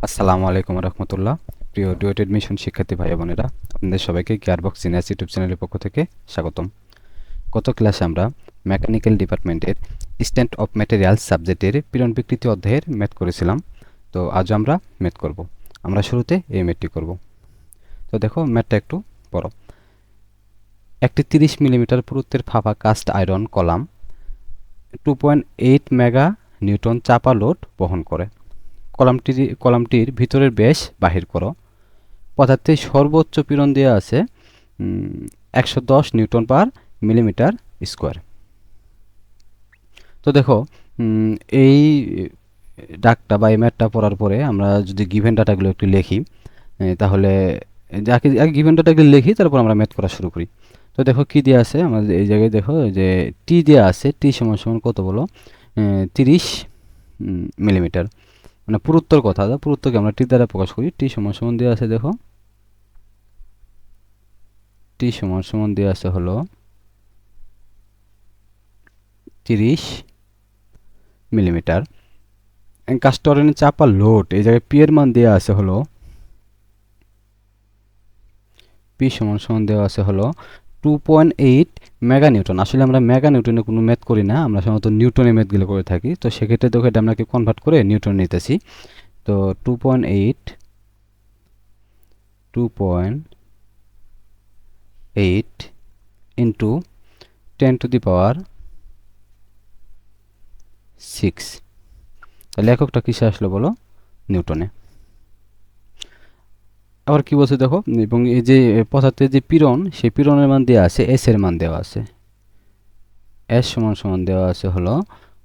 আসসালামু আলাইকুম রহমতুল্লাহ। প্রিয় ডুয়েট এডমিশন শিক্ষার্থী ভাই বোনেরা, আপনাদের সবাইকে গিয়ারবক্স জিনিয়াস ইউটিউব চ্যানেলের পক্ষ থেকে স্বাগতম। গত ক্লাসে আমরা মেকানিক্যাল ডিপার্টমেন্টের স্ট্যান্ড অফ ম্যাটেরিয়ালস সাবজেক্টের পীড়ন বিকৃতি অধ্যায়ের ম্যাথ করেছিলাম। তো আজ আমরা ম্যাথ করব। আমরা শুরুতে এই ম্যাথটি করব। তো দেখো, ম্যাথটা একটু বড়। একটি 30 মিলিমিটার পুরুত্বের ফাঁপা cast iron column 2.8 mega Newton চাপা লোড বহন করে। কলামটির ভিতরের ব্যাস বাহির করো। পদার্থের সর্বোচ্চ পীড়ন দেওয়া আছে 110 নিউটন পার মিলিমিটার স্কোয়ার। তো দেখো, এই ডাকটা বা এই ম্যাথটা পড়ার পরে আমরা যদি গিভেন ডাটাগুলো একটু লিখি, তাহলে আগে গিভেন ডাটাগুলো লিখি, তারপর আমরা ম্যাথ করা শুরু করি। তো দেখো কি দেওয়া আছে আমাদের এই জায়গায়। দেখো যে টি দেওয়া আছে, টি সমান সমান কত বলো, 30 মিলিমিটার। মানে পুরুত্বর কথা, পুরুত্বকে আমরা টি দ্বারা প্রকাশ করি। টি সমান সমান দেওয়া আছে, দেখো টি সমান সমান দেওয়া আছে হলো 30 মিলিমিটার। কাস্টরের চাপা লোড, এই জায়গায় পি এর মান দেওয়া আছে হলো, পি সমান সমান দেওয়া আছে হলো 2.8 মেগা নিউটন। আসলে আমরা মেগা নিউটনে কোনো ম্যাথ করি না, আমরা সাধারণত নিউটনে ম্যাথগুলো করে থাকি। তো সেক্ষেত্রে দেখো এটা আমরা কনভার্ট করে নিউটন নিতেছি। তো 2.8 ইন্টু 10⁶। তাহলে এককটা কিসে আসলো বলো, নিউটনে। আবার কি বলছে দেখো, এবং এই যে পদার্থের যে পীড়ন, সেই পীড়নের মান দেওয়া আছে, এস এর মান দেওয়া আছে। এস সমান সমান দেওয়া আছে হলো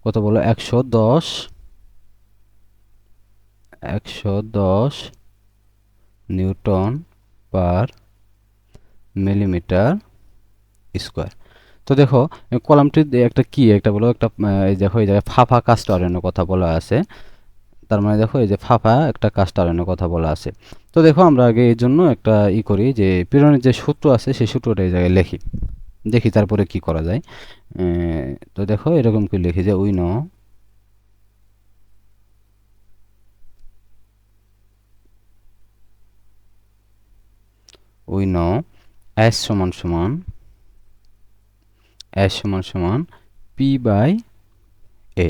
কত বলো, 110 নিউটন পার মিলিমিটার স্কোয়ার। তো দেখো, কলামটির একটা কি একটা বলো, একটা এই দেখো এই জায়গায় ফাঁপা কাস্ট আয়রনের কথা বলা আছে। তার মানে দেখো এই যে ফাঁপা একটা কাস্ট আয়রনের কথা বলা আছে। তো দেখো আমরা আগে এই জন্য একটা করি, যে পীড়নের যে সূত্র আছে সেই সূত্রটা এই জায়গায় লিখি, দেখি তারপরে কি করা যায়। তো দেখো এরকম করে লিখি যে উই নো এস সমান সমান পি বাই এ।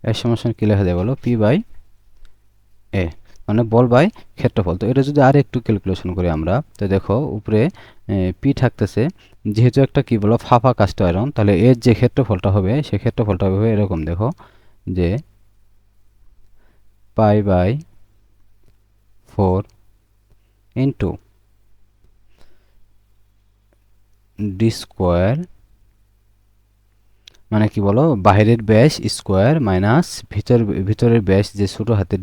এস সমান সমান কি লেখা যায় বলো, পি বাই এ, মানে বল বাই ক্ষেত্রফল। তো এটা যদি আর একটু ক্যালকুলেশন করি আমরা, তো দেখো উপরে পি থাকতেছে, যেহেতু একটা কি বলো ফাঁপা কাস্ট আয়রন, তাহলে এর যে ক্ষেত্রফলটা হবে সেই ক্ষেত্রফলটা হবে এরকম, দেখো যে π/4 ইন্টু ডি স্কোয়ার, মানে কি বলো বাহিরের ব্যাস স্কোয়ার মাইনাস ভিতরের ব্যাস যে ছোট হাতের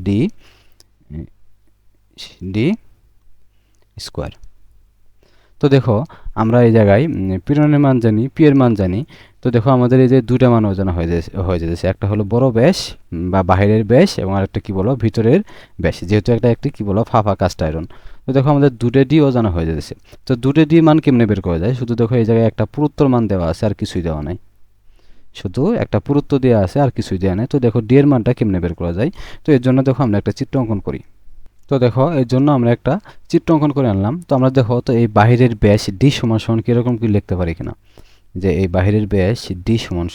ডি স্কোয়ার। তো দেখো আমরা এই জায়গায় পীড়নের মান জানি, পি এর মান জানি। তো দেখো আমাদের এই যে দুইটা মান অজানা হয়ে যেতেছে। একটা হলো বড় ব্যাস বা বাহিরের ব্যাস, এবং আরেকটা কি বলো ভিতরের ব্যাস, যেহেতু একটি কি বলো ফাঁপা কাস্ট আয়রন। তো দেখো আমাদের দুটো ডি অজানা হয়ে যেতেছে। তো দুটো ডি মান কেমনে বের করা যায়, শুধু দেখো এই জায়গায় একটা পুরুত্তর মান দেওয়া আছে, আর কিছুই দেওয়া নাই। শুধু একটা পুরুত্ব দেওয়া আছে, আর কিছুই দেওয়া নেই। তো দেখো ডি এর মানটা কেমনে বের করা যায়। তো এর জন্য দেখো আমরা একটা চিত্র অঙ্কন করি। তো দেখো এর জন্য আমরা একটা চিত্র অঙ্কন করে আনলাম। তো আমরা দেখো তো এই বাহিরের ব্যাস ডি সমান সমান কীরকম কি লিখতে পারি কিনা, যে এই বাহিরের ব্যাস ডি সমান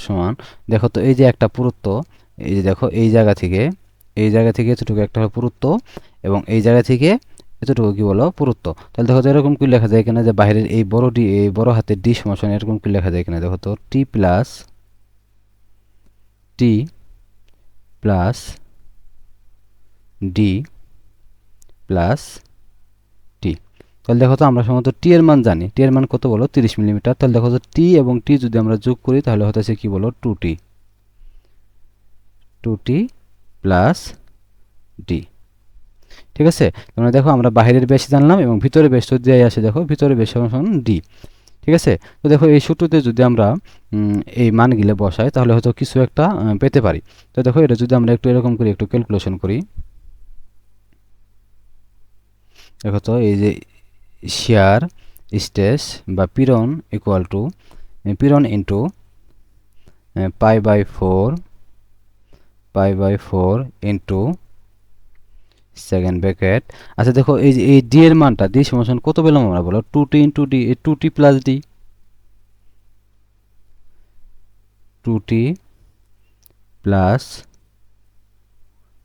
সমান দেখো তো এই যে একটা পুরুত্ব, এই যে দেখো এই জায়গা থেকে এতটুকু একটা হলো পুরুত্ব, এবং এই জায়গা থেকে এতটুকু কি বলো পুরুত্ব। তাহলে দেখো তো এরকম কি লেখা যায় কিনা, যে বাহিরের এই বড় হাতের ডি সমান সমান এরকম কি লেখা যায় কিনা। দেখো তো টি প্লাস ডি প্লাস টি। তাহলে দেখো তো আমরা সাধারণত টি এর মান জানি, টি এর মান কত বলো 30 মিলিমিটার। তাহলে দেখো তো টি এবং টি যদি আমরা যোগ করি, তাহলে হতেছে কি বলো 2টি প্লাস ডি। ঠিক আছে, তাহলে দেখো আমরা বাইরের ব্যাস জানলাম এবং ভিতরের ব্যাস তো দেওয়া আছে, দেখো ভিতরের ব্যাস সমান ডি। ঠিক আছে, তো দেখো এই সূত্রতে যদি আমরা এই মানগুলো বসাই, তাহলে হয়তো কিছু একটা পেতে পারি। তো দেখো এটা যদি আমরা একটু এরকম করে একটু ক্যালকুলেশন করি, দেখো তো এই যে শিয়ার স্ট্রেস বা পীড়ন ইকুয়াল টু পীড়ন into pi by four into second bracket. আচ্ছা দেখো এই যে এই ডি এর মানটা ডি সমান কত পেলাম আমরা বলো, 2t into D, 2t plus D, 2t plus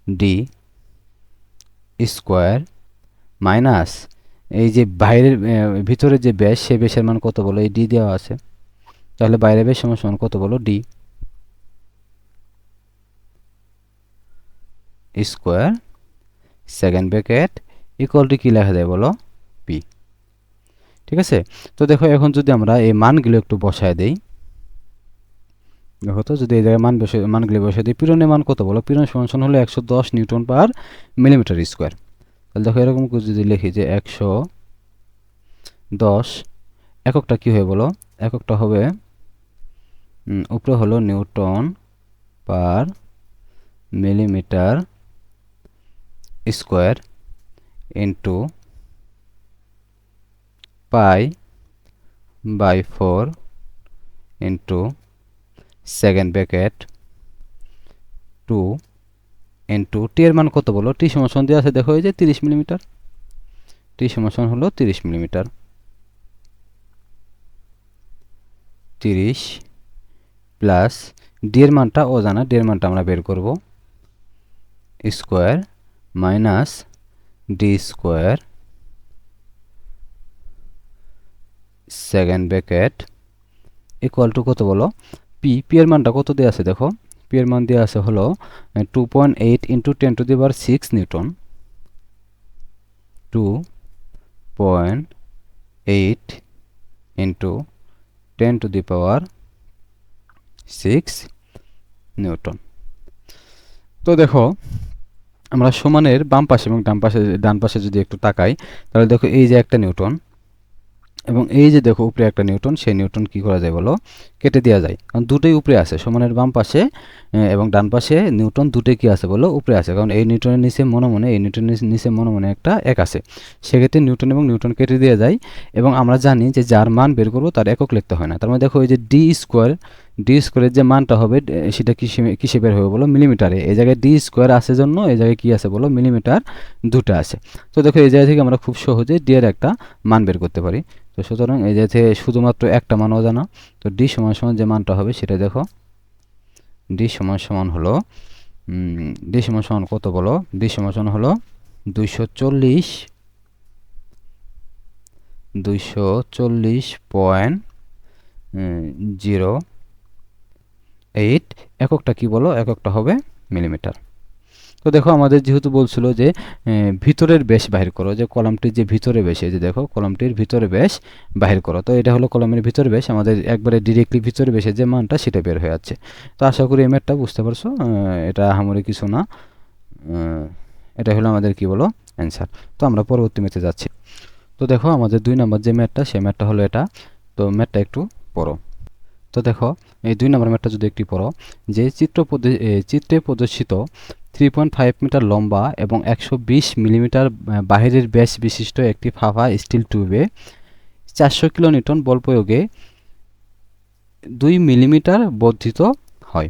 D square minus এই যে বাইরের ভিতরে যে ব্যাস, সেই ব্যাসের মান কত বলো, এই ডি দেওয়া আছে, তাহলে বাইরের ব্যাস সমান কত বলো, D square second bracket equal to কী লেখা যায় বলো, পি। ঠিক আছে, তো দেখো এখন যদি আমরা এই মানগুলো একটু বসায় দেই, দেখো তো যদি এই জায়গায় মানগুলো বসায় দিই, পীড়নের মান কত বলো, পীড়ন সমান হলো 110 নিউটন পার মিলিমিটার স্কোয়ার। তাহলে দেখো এরকম করে যদি লিখি যে 110, এককটা কী হবে বলো, এককটা হবে উপরে হলো newton per millimetre square into pi into second bracket 2 into T এর মান কত বলো, টি সমান দেওয়া আছে দেখো এই যে 30 মিলিমিটার, টি সমান হলো 30 মিলিমিটার, 30 প্লাস ডি এর মানটা অজানা, ডি এর মানটা আমরা বের করব, square minus D square second bracket equal to কত বলো, পি এর মানটা কত দেওয়া আছে দেখো, পি এর মান দেওয়া আছে হলো 2.8 ইন্টু 10⁶ নিউটন, 2.8 ইন্টু 10⁶ নিউটন। তো দেখো আমরা সমানের বাম পাশে এবং ডান পাশে যদি একটু তাকাই, তাহলে দেখো এই যে একটা নিউটন এবং এই যে দেখো উপরে একটা নিউটন, সেই নিউটন কি করা যায় বলো, কেটে দেওয়া যায়, কারণ দুটোই উপরে আছে, সমানের বাম পাশে এবং ডান পাশে নিউটন দুটোই কি আছে বলো, উপরে আছে, কারণ এই নিউটনের নিচে মনে এই নিউটনের নিচে মনে একটা এক আছে, সেক্ষেত্রে নিউটন এবং নিউটন কেটে দেওয়া যায়। এবং আমরা জানি যে যার মান বের করবো তার একক লিখতে হয় না, তার মানে দেখো এই যে ডি স্কোয়ারের যে মানটা হবে সেটা কিসে বের হবে বলো, মিলিমিটারে, এই জায়গায় ডি স্কোয়ার আছে জন্য এই জায়গায় কি আছে বলো, মিলিমিটার দুটো আছে। তো দেখো এই জায়গা থেকে আমরা খুব সহজে ডি এর একটা মান বের করতে পারি। তো সুতরাং এই যে শুধুমাত্র একটা মান অজানা, তো ডি সমান যে মানটা হবে সেটা দেখো, ডি সমান হলো ডি সমান কত বলো, ডি সমান হলো 240.08, এককটা কি বলো, এককটা হবে মিলিমিটার। তো দেখো আমাদের যেহেতু বলছিল যে ভিতরের ব্যাস বাহির করো, যে কলামটির যে ভিতরে ব্যাস, এই যে দেখো কলামটির ভিতরে ব্যাস বাহির করো, তো এটা হলো কলামের ভিতরে ব্যাস, আমাদের একবারে ডিরেক্টলি ভিতরে ব্যাসের যে মানটা সেটা বের হয়ে যাচ্ছে। তো আশা করি এই ম্যাথটা বুঝতে পারছো, এটা আহামরি কিছু না, এটা হলো আমাদের কি বলো অ্যান্সার। তো আমরা পরবর্তী ম্যাথে যাচ্ছি। তো দেখো আমাদের 2 নম্বর যে ম্যাথটা, সেই ম্যাথটা হলো এটা, তো ম্যাথটা একটু পড়ো। তো দেখো এই 2 নম্বর ম্যাথটা যদি একটু পড়ো, যে চিত্রে প্রদর্শিত 3.5 মিটার লম্বা এবং 120 মিলিমিটার বাহিরের ব্যাস বিশিষ্ট একটি ফাঁপা স্টিল টিউবে 400 কিলোনিউটন বল প্রয়োগে 2 মিলিমিটার বর্ধিত হয়।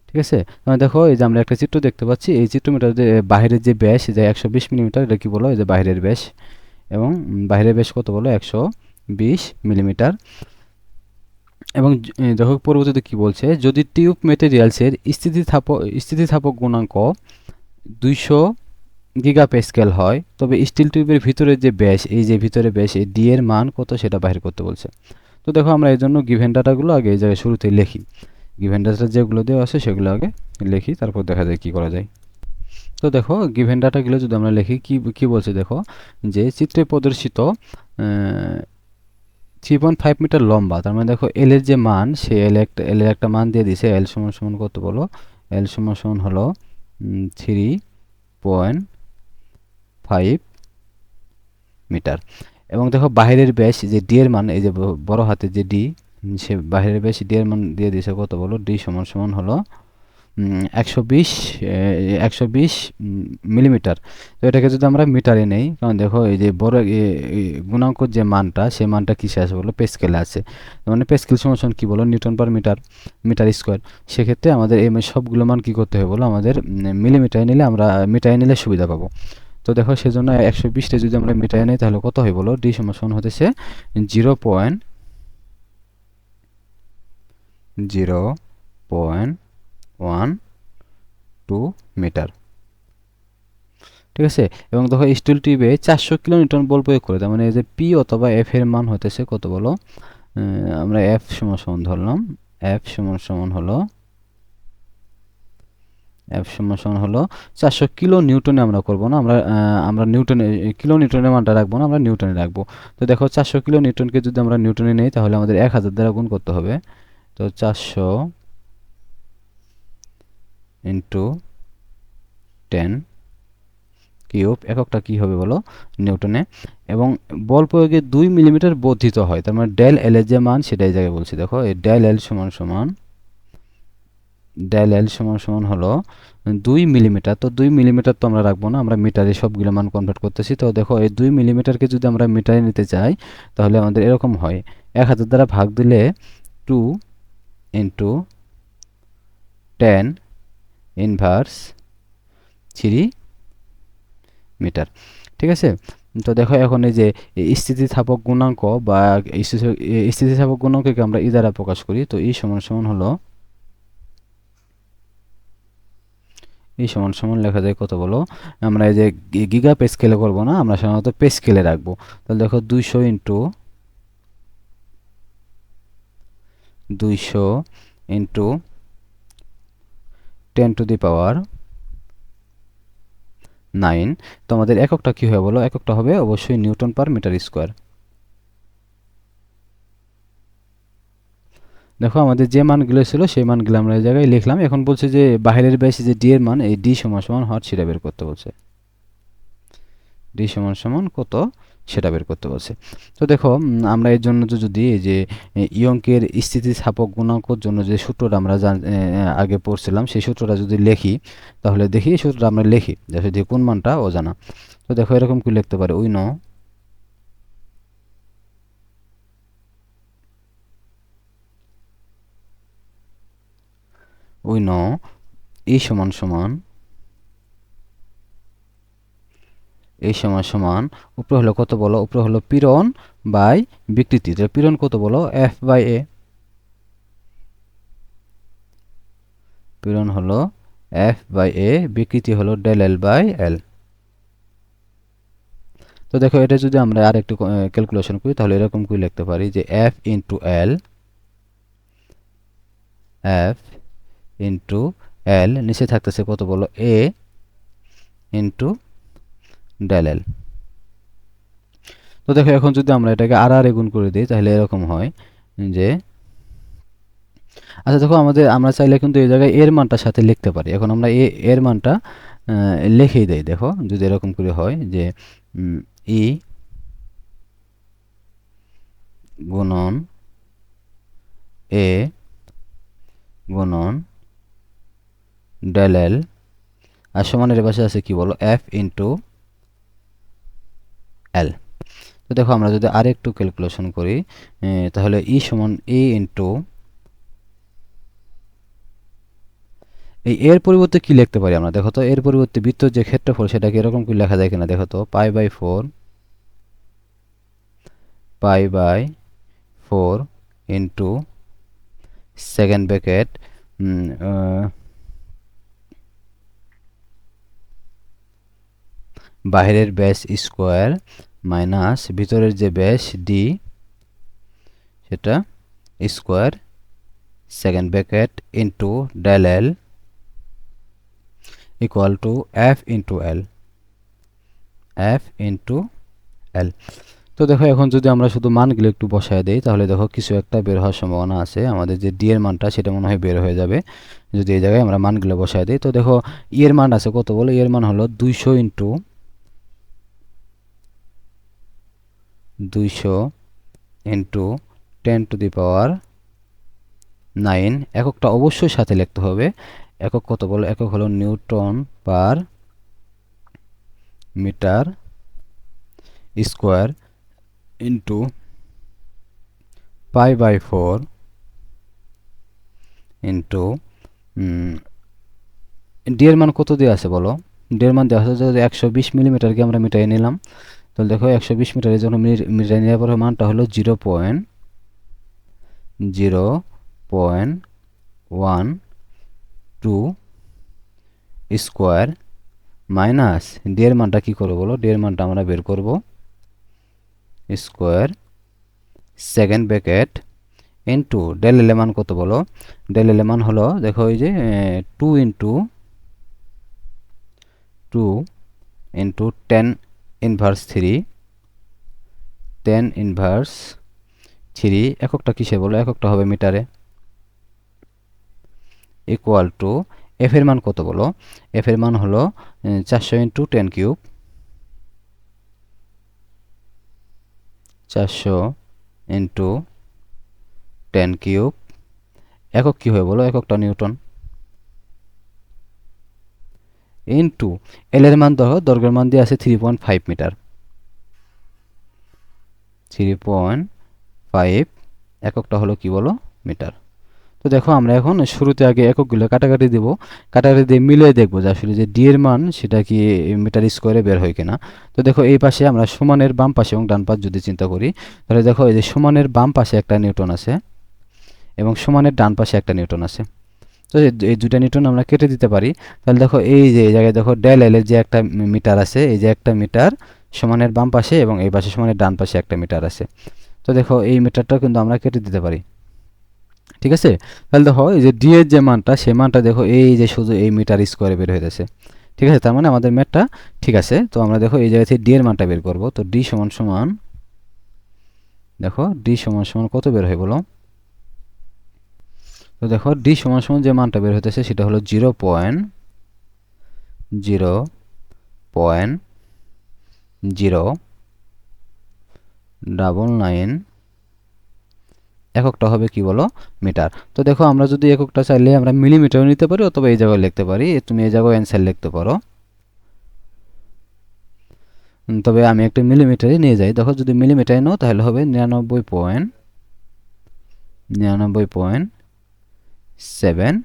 ঠিক আছে, দেখো এই যে আমরা একটা চিত্র দেখতে পাচ্ছি, এই চিত্রমিটার যে বাহিরের যে ব্যাস যে 120 মিলিমিটার, এটা কি বলো, এই যে বাহিরের ব্যাস, এবং বাহিরের ব্যাস কত বলো, 120 মিলিমিটার। এবং দেখো পরবর্তীতে কি বলছে, যদি টিউব মেটেরিয়ালসের স্থিতিস্থাপক গুণাঙ্ক 200 গিগাপ্যাসকেল হয়, তবে স্টিল টিউবের ভিতরে যে ব্যাস, এই যে ভিতরে ব্যাস, এই ডি এর মান কত সেটা বাহির করতে বলছে। তো দেখো আমরা এই জন্য গিভেন ডাটাগুলো আগে এই জায়গায় শুরুতে লিখি, গিভেন ডাটা যেগুলো দেওয়া আছে সেগুলো আগে লিখি, তারপর দেখা যায় কি করা যায়। তো দেখো গিভেন ডাটাগুলো যদি আমরা লিখি, কি বলছে দেখো, যে চিত্রে প্রদর্শিত 3.5 মিটার লম্বা, তার মানে দেখো এল এর যে মান, সে এল এর একটা মান দিয়ে দিছে, এল সমান কত বলো, এল সমান হলো 3.5 মিটার। এবং দেখো বাহিরের ব্যাস যে ডি এর মান, এই যে বড় হাতের যে ডি, সে বাহিরের ব্যাস ডি এর মান দিয়ে দিছে কত বলো, ডি সমান হলো 120 মিলিমিটার। তো এটাকে যদি আমরা মিটারে নেই, কারণ দেখো এই যে বড় গুণাঙ্ক যে মানটা, সেই মানটা কিসে আছে বলো, পেস্কেলে আছে। মানে পেস্কেল সমান কি বলো, newton per metre, metre square. সেক্ষেত্রে আমাদের এই সবগুলো মান কি করতে হবে বলো, আমাদের মিলিমিটারে নিলে আমরা মিটারে নিলে সুবিধা পাবো। তো দেখো সেজন্য 120টা যদি আমরা মিটারে নিই তাহলে কত হয় বলো, ডি সমান হতেছে 0.012 মিটার। ঠিক আছে। এবং দেখো স্টিল টিউবে 400 কিলোনিউটন বল প্রয়োগ করে, তার মানে এই যে পি অথবা এফ এর মান হতেছে কত বলো, আমরা এফ সমান ধরলাম, এফ সমান হলো 400 কিলো নিউটনে আমরা করব না, আমরা নিউটনে, কিলো নিউটনের মানটা রাখবো না, আমরা নিউটনে রাখবো। তো দেখো 400 কিলো নিউটনকে যদি আমরা নিউটনে নেই তাহলে আমাদের 1000 দ্বারা গুণ করতে হবে। তো 400 ইন্টু 10 কিউব, এককটা কি হবে বলো, নিউটনে। এবং বল প্রয়োগে 2 মিলিমিটার বর্ধিত হয়, তার মানে ডেল এল এর যে মান সেটা এই জায়গায় বলছি। দেখো এই ডেল এল সমান হলো 2 মিলিমিটার। তো 2 মিলিমিটার তো আমরা রাখবো না, আমরা মিটারে সবগুলো মান কনভার্ট করতেছি। তো দেখো এই 2 মিলিমিটারকে যদি আমরা মিটারে নিতে চাই তাহলে আমাদের এরকম হয়, 1000 দ্বারা ভাগ দিলে 2 ইন্টু 10 ইনভার্স 3 মিটার। ঠিক আছে। তো দেখো এখন এই যে স্থিতিস্থাপক গুণাঙ্ক বা স্থিতিস্থাপক গুণাঙ্ককে আমরা ই দ্বারা প্রকাশ করি। তো ই সমান হলো, এই সমান লেখা যায় কত বলো, আমরা এই যে গিগা পে স্কেলে করবো না, আমরা সাধারণত পে স্কেলে রাখবো। তাহলে দেখো 200 ইন্টু 10 টু দি পাওয়ার 9। তো আমাদের এককটা কি হবে বলো, এককটা হবে অবশ্যই নিউটন পার মিটার স্কোয়ার। দেখো আমাদের যে মানগুলো ছিল সেই মানগুলো আমরা এই জায়গায় লিখলাম। এখন বলছে যে বাহিরের ব্যাসে যে ডি এর মান, এই ডি সমান হট সেটা বের করতে বলছে, ডি সমান কত সেটা বের করতে বলছে। তো দেখো আমরা এর জন্য যদি এই যে ইয়ঙ্কের স্থিতিস্থাপক গুণাঙ্কর জন্য যে সূত্রটা আমরা আগে পড়ছিলাম সেই সূত্রটা যদি লিখি তাহলে দেখি এই সূত্রটা আমরা লিখি যদি কোন মানটা অজানা। তো দেখো এরকম কি লিখতে পারে, উই নো এই সমান উপরে হলো কত বলো, উপরে হলো পীড়ন বাই বিকৃতি। পীড়ন কত বলো, এফ বাই এ, পীড়ন হলো এফ বাই এ, বিকৃতি হলো ডেল এল বাই এল। তো দেখো এটা যদি আমরা আর একটু ক্যালকুলেশন করি তাহলে এরকম করে লিখতে পারি যে এফ ইন্টু এল নিচে থাকতেছে কত বলো, এ ইন্টু ডেল এল। তো দেখো এখন যদি আমরা এটাকে আর গুণ করে দিই তাহলে এরকম হয় যে, আচ্ছা দেখো আমরা চাইলে কিন্তু এই জায়গায় এর মানটা সাথে লিখতে পারি। এখন আমরা এর মানটা লিখেই দেই। দেখো যদি এরকম করে হয় যে ই গুণন এ গুণন ডেল এল আর সমানের পাশে আছে কি বলো, এফ ইন্টু এল। তো দেখো আমরা যদি আর একটু ক্যালকুলেশন করি তাহলে ই সমান এ ইন্টু, এই এর পরিবর্তে কি লিখতে পারি আমরা, দেখো তো এর পরিবর্তে বৃত্তের যে ক্ষেত্রফল সেটাকে এরকম কি লেখা যায় কিনা, দেখো তো pi by 4 into second bracket বাহিরের ব্যাস স্কোয়ার মাইনাস ভিতরের যে ব্যাস ডি সেটা square second bracket into del L equal to F into L. তো দেখো এখন যদি আমরা শুধু মানগুলো একটু বসায় দেই তাহলে দেখো কিছু একটা বের হওয়ার সম্ভাবনা আছে। আমাদের যে ডি এর মানটা সেটা মনে হয় বের হয়ে যাবে যদি এই জায়গায় আমরা মানগুলো বসায় দিই। তো দেখো ই এর মান আছে কত বলো, এর মান হলো 200 ইন্টু 10 টু দি পাওয়ার 9। এককটা অবশ্যই সাথে লিখতে হবে, একক কত বলো, একক হলো newton per metre square into π/4 into D এর মান কত দেওয়া আছে বলো, ডি এর মান দেওয়া আছে যে 120 মিলিমিটারকে আমরা মিটাই নিলাম। তাহলে দেখো 120 মিটারের জন্য মিটাই নেওয়ার পরে মানটা হলো 0.0.12 স্কোয়ার মাইনাস ডি এর মানটা কী করবো বলো, ডি এর মানটা আমরা বের করব square second bracket into del L মান কত বলো, ডেল এল মান হলো দেখো এই যে 2 ইন্টু 10 ইনভার্স 3 এককটা কিসে বলো, এককটা হবে মিটারে, ইকুয়াল টু এফ এর মান কত বলো, এফ এর মান হলো 400 ইন্টু 10 কিউব, 400 ইন্টু 10 কিউব, একক কী হয় বলো, এককটা নিউটন, ইন্টু এল এর মান ধরো, দৈর্ঘ্যের মান দিয়ে আছে 3.5 মিটার, 3.5 এককটা হলো কি বলো, মিটার। তো দেখো আমরা এখন শুরুতে আগে এককগুলো কাটাকাটি দেব, কাটাকাটি দিয়ে মিলিয়ে দেখবো যে আসলে যে ডি এর মান সেটা কি মিটার স্কোয়ারে বের হয় কিনা। তো দেখো এই পাশে আমরা সমানের বাম পাশে এবং ডান পাশ যদি চিন্তা করি, তাহলে দেখো এই যে সমানের বাম পাশে একটা নিউটন আছে এবং সমানের ডান পাশে একটা নিউটন আছে। তো এই দুটা নিউটন আমরা কেটে দিতে পারি। তাহলে দেখো এই যে এই জায়গায় দেখো ডেল এল এর যে একটা মিটার আছে, এই যে একটা মিটার সমানের বাম পাশে এবং এই পাশে সমানের ডান পাশে একটা মিটার আছে। তো দেখো এই মিটারটা কিন্তু আমরা কেটে দিতে পারি, ঠিক আছে। তাহলে দেখো এই যে ডি এর যে মানটা, সেই মানটা দেখো এই যে শুধু এই মিটার স্কোয়ারে বের হয়ে যাচ্ছে, ঠিক আছে। তার মানে আমাদের ম্যাথটা ঠিক আছে। তো আমরা দেখো এই জায়গা থেকে ডি এর মানটা বের করব। তো ডি সমান সমান দেখো ডি সমান সমান কত বের হয় বলো, তো দেখো ডি সমান সমান যে মানটা বের হতেছে সেটা হলো 0.099, এককটা হবে কি বলো, মিটার। তো দেখো আমরা যদি এককটা চাইলে আমরা মিলিমিটারও নিতে পারি অথবা এই জায়গায় লিখতে পারি, তুমি এই জায়গায় অ্যান্সার লিখতে পারো, তবে আমি একটা মিলিমিটারই নিয়ে যাই। দেখো যদি মিলিমিটারে নাও তাহলে হবে 99.7,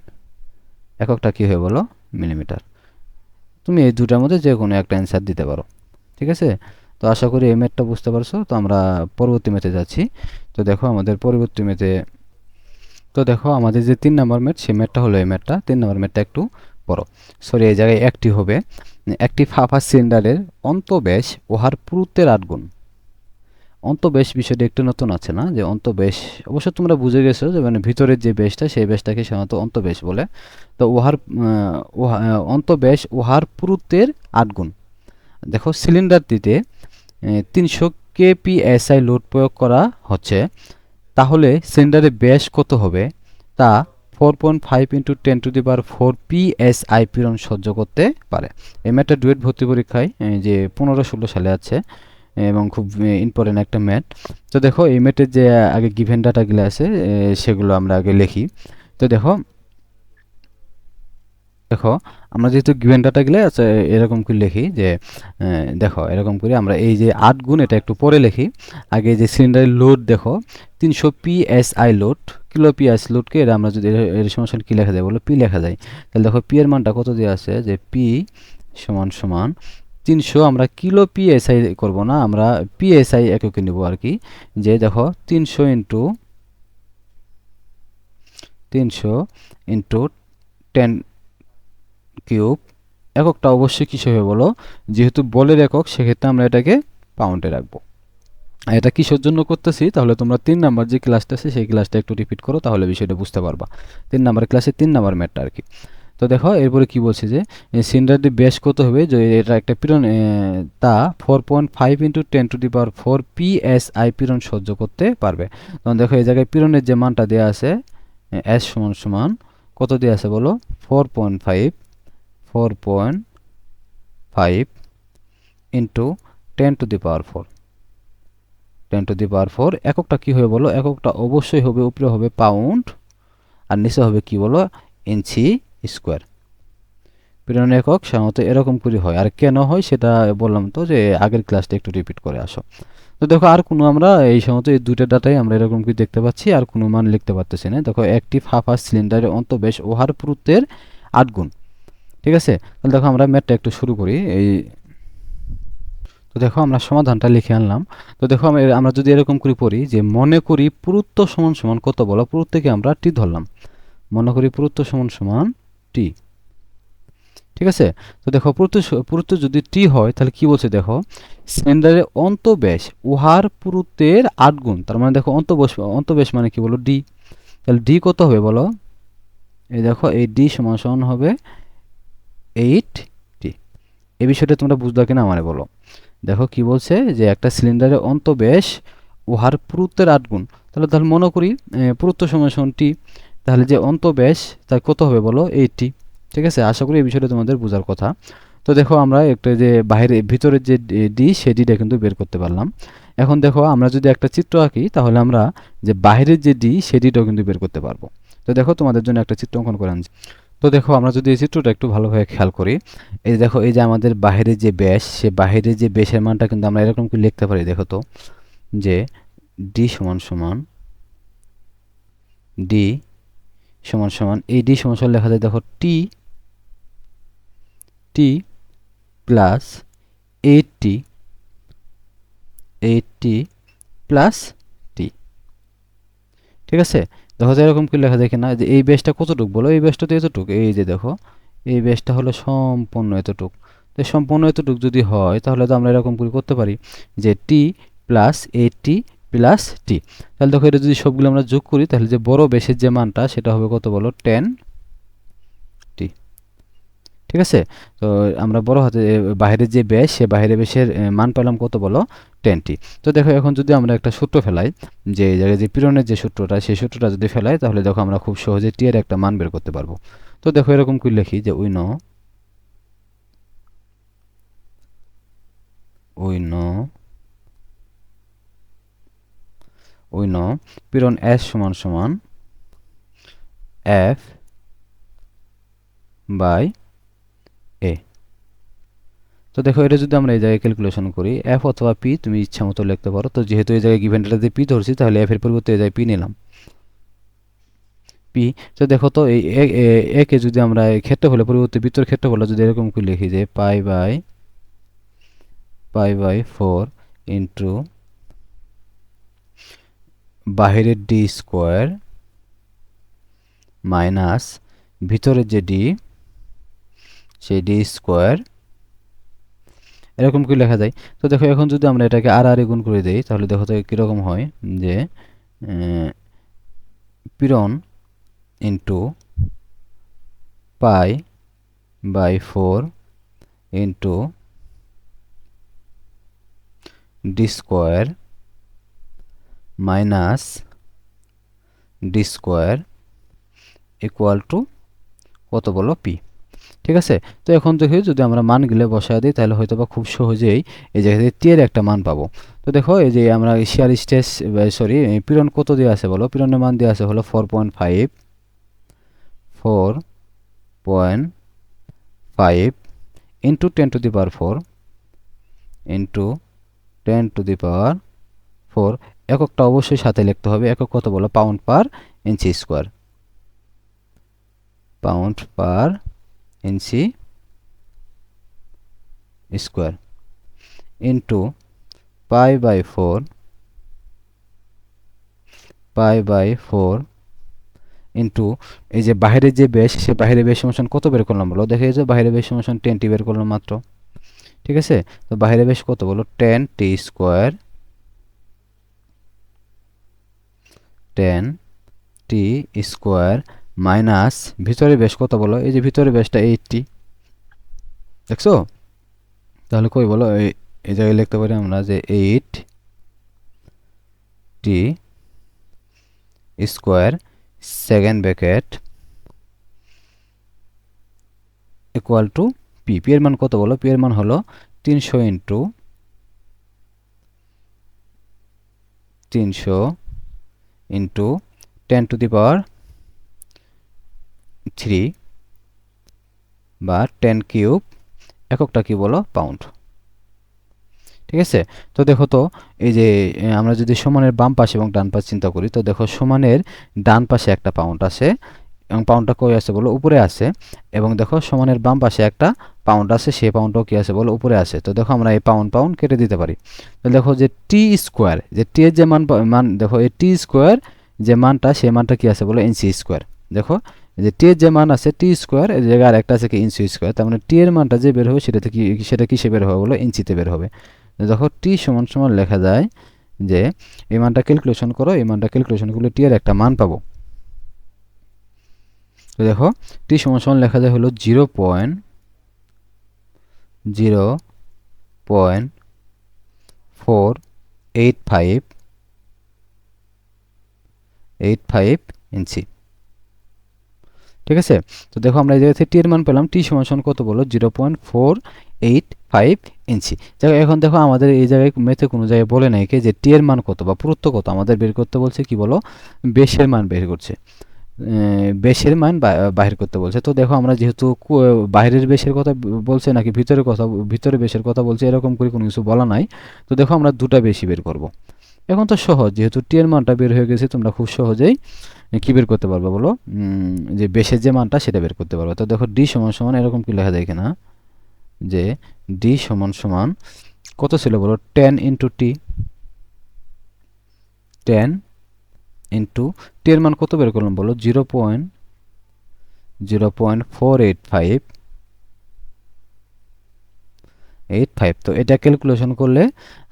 এককটা কি হয়ে বলো, মিলিমিটার। তুমি এই দুটার মধ্যে যে কোনো একটা অ্যান্সার দিতে পারো, ঠিক আছে। তো আশা করি এই ম্যাথটা বুঝতে পারছো। তো আমরা পরবর্তী ম্যাথে যাচ্ছি। তো দেখো আমাদের পরবর্তী ম্যাথে, তো দেখো আমাদের যে 3 নম্বর ম্যাথ, সেই ম্যাথটা হলো এই ম্যাথটা। 3 নম্বর ম্যাথটা একটু বড়, সরি এই জায়গায় একটি হবে। একটি ফাঁপা সিলিন্ডারের অন্তঃব্যাস উহার পুরুত্বের 8 গুণ। অন্তঃব্যাস বিষয়টা একটু নতুন আছে না, যে অন্তঃব্যাস অবশ্য তোমরা বুঝে গেছো যে মানে ভিতরের যে ব্যাসটা সেই ব্যাসটাকে সাধারণত অন্তঃব্যাস বলে। তো অন্তঃব্যাস উহার পুরুত্বের 8 গুণ। দেখো সিলিন্ডারটিতে 300 kpsi লোড প্রয়োগ করা হচ্ছে, তাহলে সিলিন্ডারের ব্যাস কত হবে তা 4.5 ইন্টু 10⁴ psi পীড়ন সহ্য করতে পারে। এই ম্যাথটা ডুয়েট ভর্তি পরীক্ষায় যে 15-16 সালে আছে এবং খুব ইম্পর্টেন্ট একটা ম্যাথ। তো দেখো এই ম্যাথের যে আগে গিভেন ডাটাগুলো আছে সেগুলো আমরা আগে লিখি। তো দেখো দেখো আমরা যেহেতু গিভেন ডাটাগুলো আছে এরকম করে লিখি যে দেখো এরকম করে আমরা এই যে 8 গুণ এটা একটু পরে লিখি। আগে যে সিলিন্ডারের লোড দেখো 300 psi লোড, কিলো পিএস লোডকে এটা আমরা যদি এর সমান কি লেখা যায় বলো, পি লেখা যায়। তাহলে দেখো পি এর মানটা কত দেওয়া আছে, যে পি সমান সমান 300, আমরা কিলো পিএসআই করব না, আমরা পিএসআই এককে নিব আর কি। যে দেখো 300 ইন্টু 10 কিউব, এককটা অবশ্যই কিসে হবে বলো, যেহেতু বলের একক সেক্ষেত্রে আমরা এটাকে পাউন্ডে রাখবো। আর এটা কিসের জন্য করতেছি, তাহলে তোমরা 3 নাম্বার যে ক্লাসটা আছে সেই ক্লাসটা একটু রিপিট করো, তাহলে বিষয়টা বুঝতে পারবা। 3 নাম্বার ক্লাসে 3 নাম্বার ম্যাথটা আর কি। তো দেখো এরপরে কি বলছে যে সিলিন্ডারটি ব্যাস কত হবে, যে এটা একটা পীড়ন তা 4.5 ইন্টু 10⁴ psi পীড়ন সহ্য করতে পারবে। তখন দেখো এই জায়গায় পীড়নের যে মানটা দেওয়া আছে এস সমান সমান কত দেওয়া আছে বলো, 4.5 ইন্টু 10⁴ এককটা কি হবে বলো, এককটা অবশ্যই হবে উপরে হবে পাউন্ড আর নিচে হবে কি বলো, ইঞ্চি স্কোয়ার। পীড়ন একক সাধারণত এরকম করে হয়, আর কেন হয় সেটা বললাম তো যে আগের ক্লাসটা একটু রিপিট করে আসো। তো দেখো আর কোনো আমরা এই সাধারণত এই দুইটা ডাটাই আমরা এরকম কি দেখতে পাচ্ছি, আর কোনো মান লিখতে পারতেছি না। দেখো একটি ফাঁপা সিলিন্ডারের অন্তঃব্যাস ওহার পুরুত্বের 8 গুণ। ঠিক আছে, তাহলে দেখো আমরা ম্যাথটা একটু শুরু করি। তো দেখো আমরা সমাধানটা লিখে আনলাম। তো দেখো আমরা যদি এরকম করে পড়ি যে মনে করি পুরুত্ব সমান সমান কত, বলো পুরুত্বকে আমরা টি ধরলাম, মনে করি পুরুত্ব সমান সমান টি। ঠিক আছে, তো দেখো পুরুত্ব যদি টি হয় তাহলে কি বলছে দেখো, সিলিন্ডারের অন্তঃব্যাস উহার পুরুত্বের 8 গুণ। তার মানে দেখো অন্তঃব্যাস মানে কি বলো ডি, তাহলে ডি কত হবে বলো, এই দেখো এই ডি সমান সমান হবে 8 টি। এই বিষয়টা তোমরা বুঝলা কিনা আমারে বলো। দেখো কি বলছে যে একটা সিলিন্ডারের অন্তঃব্যাস উহার পুরুত্বের 8 গুণ, তাহলে মনে করি পুরুত্ব সমান সমান টি, তাহলে যে অন্তঃব্যাস তার কত হবে বলো 8টি। ঠিক আছে, আশা করি এই বিষয়টা তোমাদের বোঝার কথা। তো দেখো আমরা একটা যে ভিতরের যে ডি সেই ডিটা কিন্তু বের করতে পারলাম। এখন দেখো আমরা যদি একটা চিত্র আঁকি তাহলে আমরা যে বাইরের যে ডি সেই ডিটাও কিন্তু বের করতে পারবো। তো দেখো তোমাদের জন্য একটা চিত্র অঙ্কন করে আনছি। তো দেখো আমরা যদি এই চিত্রটা একটু ভালোভাবে খেয়াল করি, এই দেখো এই যে আমাদের বাহিরের যে ব্যাস, সে বাহিরের যে ব্যাসের মানটা কিন্তু আমরা এরকম করে লিখতে পারি। দেখো তো যে ডি সমান সমান ডি সমান সমান এই ডি সমান সমান লেখা যায় দেখো টি টি প্লাস 8টি প্লাস টি। ঠিক আছে, দেখো এরকম কি লেখা যায় কিনা, যে এই ব্যাসটা কতটুক বলো, এই ব্যাসটা তো এতটুক, এই যে দেখো এই ব্যাসটা হলো সম্পূর্ণ এতটুক। তো সম্পূর্ণ এতটুক যদি হয় তাহলে তো আমরা এরকম করে করতে পারি যে টি প্লাস 8টি প্লাস টি। তাহলে দেখো এটা যদি সবগুলো আমরা যোগ করি তাহলে যে বড় ব্যাসের যে মানটা সেটা হবে কত বলো 10 টি। ঠিক আছে, তো আমরা বড় হাতে বাইরের যে ব্যাস সে বাইরের ব্যাসের মান পেলাম কত বলো 10টি। তো দেখো এখন যদি আমরা একটা সূত্র ফেলাই, যে এই জায়গায় যে পীড়নের যে সূত্রটা সেই সূত্রটা যদি ফেলাই তাহলে দেখো আমরা খুব সহজে টি এর একটা মান বের করতে পারবো। তো দেখো এরকম করে লিখি যে উই নো পীড়ন এস সমান সমান এফ বাই এ। তো দেখো এটা যদি আমরা এই জায়গায় ক্যালকুলেশন করি, এফ অথবা পি তুমি ইচ্ছা মতো লিখতে পারো। তো যেহেতু এই জায়গায় গিভেন ডেটাতে পি ধরছি তাহলে এফ এর পরিবর্তে এই জায়গায় পি নিলাম, পি। তো দেখো তো এই একে যদি আমরা ক্ষেত্রফলের পরিবর্তে বৃত্তের ক্ষেত্রফল যদি এরকম করে লিখি যে পাই বাই 4 ইন্টু বাহিরের ডি স্কোয়ার মাইনাস ভিতরের যে ডি সেই ডি স্কোয়ার, এরকম কি লেখা যায়। তো দেখো এখন যদি আমরা এটাকে আর গুণ করে দেই তাহলে দেখো তো কীরকম হয়, যে পীড়ন into pi by 4 into D square minus D square equal to কত বলো পি। ঠিক আছে, তো এখন দেখি যদি আমরা মানগুলো বসায় দিই তাহলে হয়তো বা খুব সহজেই এই জায়গাতে টি এর একটা মান পাবো। তো দেখো এই যে আমরা শিয়ার স্ট্রেস পীড়ন কত দিয়ে আছে বলো, পীড়নের মান দিয়ে আছে হলো 4.5 ইন্টু 10⁴ ইন্টু 10⁴। এককটা অবশ্যই সাথে লিখতে হবে, একক কত বলো pound per inch square, pound per inch square into pi by 4 into এই যে বাইরের যে ব্যাস সে বাইরের ব্যাস সমান কত বের করলাম বলো, দেখে যে বাইরের ব্যাস সমান 10টি বের করলাম মাত্র। ঠিক আছে, তো বাইরের ব্যাস কত বলো 10টি স্কোয়ার, 10টি স্কোয়ার মাইনাস ভিতরের ব্যাস কত বলো, এই যে ভিতরের ব্যাসটা 8টি। দেখছো, তাহলে কই বলো এই জায়গায় লিখতে পারি আমরা যে 8টি square second bracket equal two P. P এর মান কত বলো, পি এর মান হলো 300 ইন্টু 10⁻³ বা 10 কিউব, এককটা কি বলো পাউন্ড। ঠিক আছে, তো দেখো তো এই যে আমরা যদি সমানের বাম পাশে এবং ডান পাশে চিন্তা করি, তো দেখো সমানের ডান পাশে একটা পাউন্ড আছে এবং পাউন্ডটা কই আছে বলো উপরে আছে, এবং দেখো সমানের বাম পাশে একটা পাউন্ড আছে, সেই পাউন্ডটাও কি আছে বলো উপরে আছে। তো দেখো আমরা এই পাউন্ড পাউন্ড কেটে দিতে পারি। তো দেখো যে টি স্কোয়ার, যে টি এর যে মান দেখো এই টি স্কোয়ার যে মানটা, সেই মানটা কি আছে বলো ইঞ্চি স্কোয়ার। দেখো যে টি এর যে মান আছে টি স্কোয়ার, এই জায়গায় আরেকটা আছে কি ইঞ্চি স্কোয়ার, তার মানে টি এর মানটা যে বের হবে সেটা কিসে বের হবে বলো ইঞ্চিতে বের হবে। দেখো টি সমান সমান লেখা যায় যে এই মানটা ক্যালকুলেশন করো, এই মানটা ক্যালকুলেশন করলে টি এর একটা মান পাবো। তো দেখো টি সমান সমান লেখা যায় হলো 0.0485 ইঞ্চি। ঠিক আছে, তো দেখো আমরা এই জায়গা থেকে টি এর মান পেলাম, টি সমান সমান কত বলো 0.485 ইঞ্চি। দেখো এখন দেখো আমাদের এই জায়গায় মেথে কোনো জায়গায় বলে নাই কি যে টি এর মান কত বা পুরুত্ব কত, আমাদের বের করতে বলছে কি বলো বেশের মান বের করছে, বেশের মান বাহির করতে বলছে। তো দেখো আমরা যেহেতু বাইরের বেশের কথা বলছে নাকি ভিতরে বেশের কথা বলছে, এরকম করে কোনো কিছু বলা নাই। তো দেখো আমরা দুটা বেশি বের করব। এখন তো সহজ, যেহেতু টি এর মানটা বের হয়ে গেছে, তোমরা খুব সহজেই কি বের করতে পারবে বলো যে বেশের যে মানটা সেটা বের করতে পারবে। তো দেখো ডি সমান সমান এরকম কি লেখা যায় কিনা, যে ডি সমান সমান কত ছিল বলো 10 ইন্টু টি, 10 ইন্টু টি এর মান কত বের করলাম বলো 0.485। তো এটা ক্যালকুলেশন করলে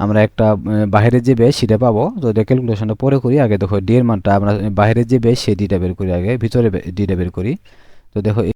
আমরা একটা বাইরের যে বেশ সেটা পাবো। তো এটা ক্যালকুলেশনটা পরে করি, আগে দেখো ডি এর মানটা আমরা বাইরের যে বেশ সেই ডিটা বের করি, আগে ভিতরে ডিটা বের করি। তো দেখো